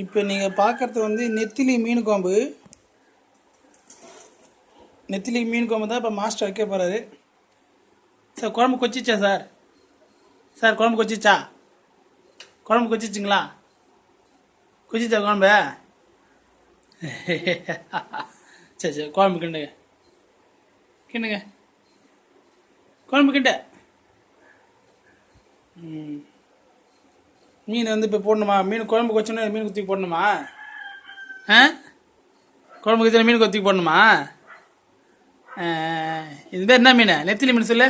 இப்போ நீங்கள் பார்க்குறது வந்து நெத்திலி மீன் குழம்பு. நெத்திலி மீன் குழம்பு தான் இப்போ மாஸ்டர் வைக்க போகிறாரு. சார் குழம்பு கொச்சிச்சா சார்? சார் குழம்பு கொச்சிச்சா? குழம்பு கொச்சிச்சிங்களா? கொச்சிச்சா குழம்பு? சரி சரி, குழம்பு கிண்டுங்க கிண்டுங்க, குழம்பு கிண்ட. மீன் வந்து இப்போ போடணுமா? மீன் குழம்பு கொச்சோன்னா மீன் குத்தி போடணுமா? ஆ, குழம்பு கொத்தி மீன் கொத்தி போடணுமா? இது பேர் என்ன மீன்? நெத்திலி மீன் சொல்லு.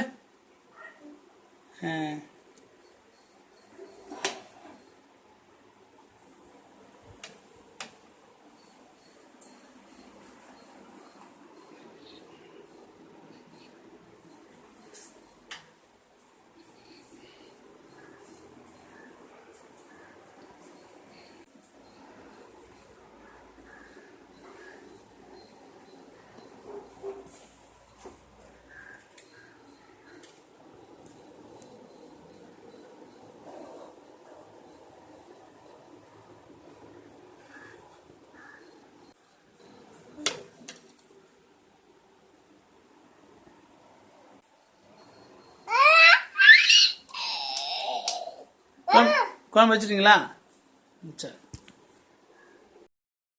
குழம்பு வச்சுட்டிங்களா? சரி.